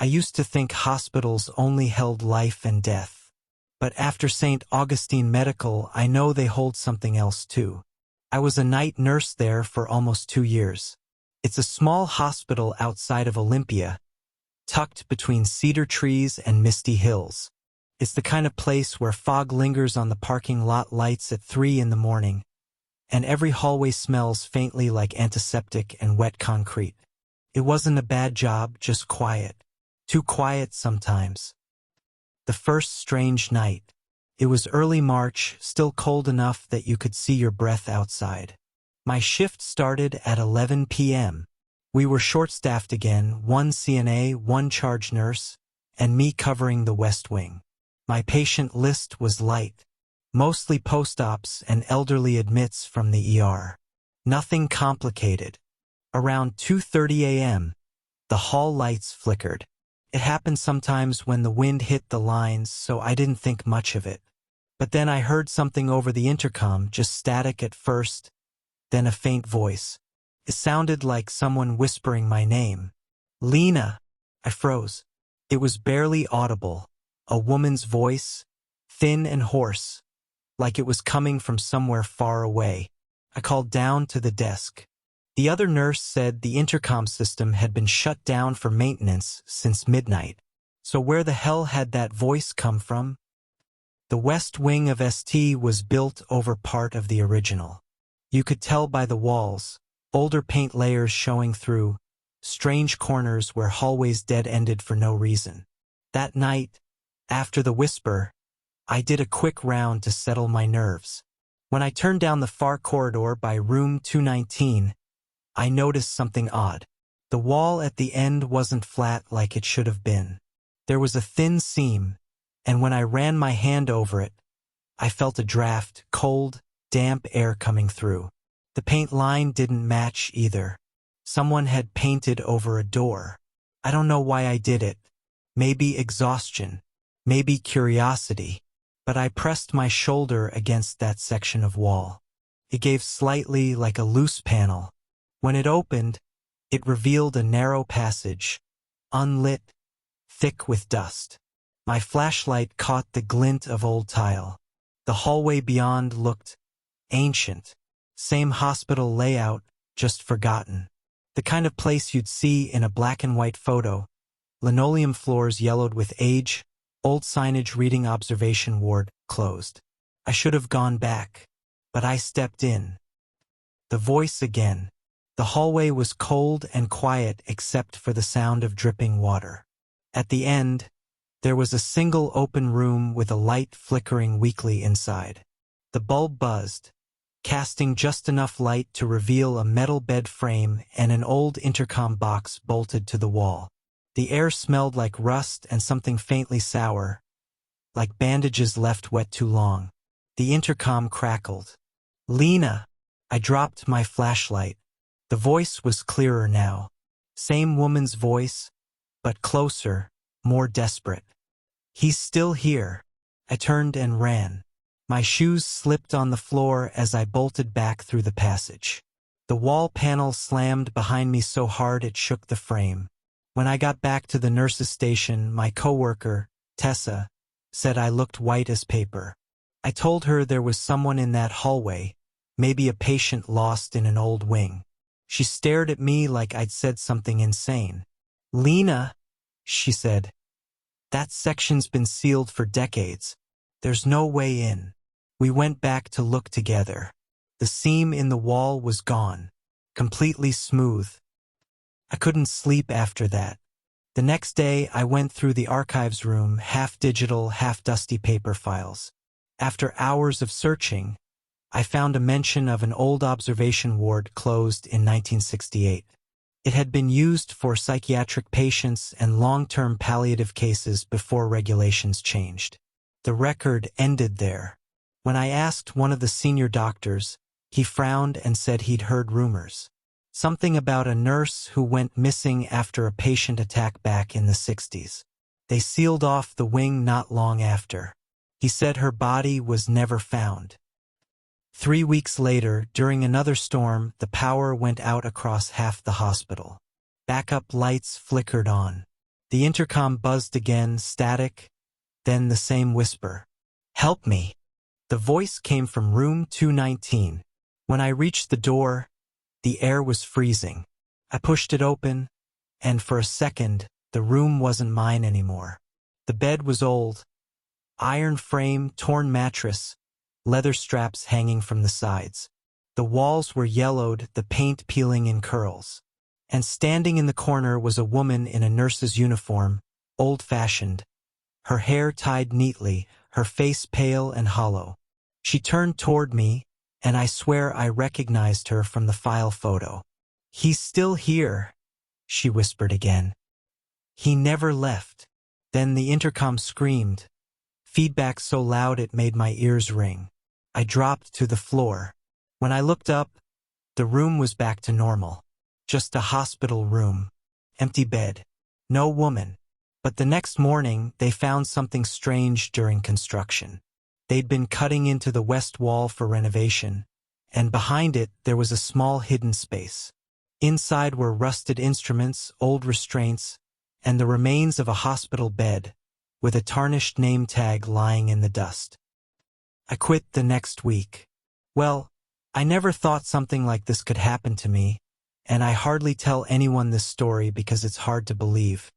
I used to think hospitals only held life and death. But after St. Augustine Medical, I know they hold something else too. I was a night nurse there for almost 2 years. It's a small hospital outside of Olympia, tucked between cedar trees and misty hills. It's the kind of place where fog lingers on the parking lot lights at 3 in the morning, and every hallway smells faintly like antiseptic and wet concrete. It wasn't a bad job, just quiet. Too quiet sometimes. The first strange night. It was early March, still cold enough that you could see your breath outside. My shift started at 11 p.m. We were short-staffed again, 1 CNA, 1 charge nurse, and me covering the West Wing. My patient list was light. Mostly post-ops and elderly admits from the ER. Nothing complicated. Around 2:30 a.m., the hall lights flickered. It happened sometimes when the wind hit the lines, so I didn't think much of it. But then I heard something over the intercom, just static at first, then a faint voice. It sounded like someone whispering my name. Lena! I froze. It was barely audible. A woman's voice, thin and hoarse, like it was coming from somewhere far away. I called down to the desk. The other nurse said the intercom system had been shut down for maintenance since midnight. So where the hell had that voice come from? The west wing of ST was built over part of the original. You could tell by the walls, older paint layers showing through, strange corners where hallways dead-ended for no reason. That night, after the whisper, I did a quick round to settle my nerves. When I turned down the far corridor by room 219, I noticed something odd. The wall at the end wasn't flat like it should have been. There was a thin seam, and when I ran my hand over it, I felt a draft, cold, damp air coming through. The paint line didn't match either. Someone had painted over a door. I don't know why I did it. Maybe exhaustion, maybe curiosity, but I pressed my shoulder against that section of wall. It gave slightly like a loose panel. When it opened, it revealed a narrow passage, unlit, thick with dust. My flashlight caught the glint of old tile. The hallway beyond looked ancient. Same hospital layout, just forgotten. The kind of place you'd see in a black and white photo. Linoleum floors yellowed with age, old signage reading observation ward, closed. I should have gone back, but I stepped in. The voice again. The hallway was cold and quiet except for the sound of dripping water. At the end, there was a single open room with a light flickering weakly inside. The bulb buzzed, casting just enough light to reveal a metal bed frame and an old intercom box bolted to the wall. The air smelled like rust and something faintly sour, like bandages left wet too long. The intercom crackled. Lena! I dropped my flashlight. The voice was clearer now. Same woman's voice, but closer, more desperate. He's still here. I turned and ran. My shoes slipped on the floor as I bolted back through the passage. The wall panel slammed behind me so hard it shook the frame. When I got back to the nurse's station, my coworker, Tessa, said I looked white as paper. I told her there was someone in that hallway, maybe a patient lost in an old wing. She stared at me like I'd said something insane. Lena, she said, that section's been sealed for decades. There's no way in. We went back to look together. The seam in the wall was gone, completely smooth. I couldn't sleep after that. The next day, I went through the archives room, half digital, half dusty paper files. After hours of searching, I found a mention of an old observation ward closed in 1968. It had been used for psychiatric patients and long-term palliative cases before regulations changed. The record ended there. When I asked one of the senior doctors, he frowned and said he'd heard rumors. Something about a nurse who went missing after a patient attack back in the 60s. They sealed off the wing not long after. He said her body was never found. 3 weeks later, during another storm, the power went out across half the hospital. Backup lights flickered on. The intercom buzzed again, static, then the same whisper. "Help me." The voice came from room 219. When I reached the door, the air was freezing. I pushed it open, and for a second, the room wasn't mine anymore. The bed was old. Iron frame, torn mattress, leather straps hanging from the sides. The walls were yellowed, the paint peeling in curls. And standing in the corner was a woman in a nurse's uniform, old-fashioned, her hair tied neatly, her face pale and hollow. She turned toward me, and I swear I recognized her from the file photo. "He's still here," she whispered again. "He never left." Then the intercom screamed, feedback so loud it made my ears ring. I dropped to the floor. When I looked up, the room was back to normal. Just a hospital room. Empty bed. No woman. But the next morning, they found something strange during construction. They'd been cutting into the west wall for renovation, and behind it there was a small hidden space. Inside were rusted instruments, old restraints, and the remains of a hospital bed, with a tarnished name tag lying in the dust. I quit the next week. Well, I never thought something like this could happen to me, and I hardly tell anyone this story because it's hard to believe.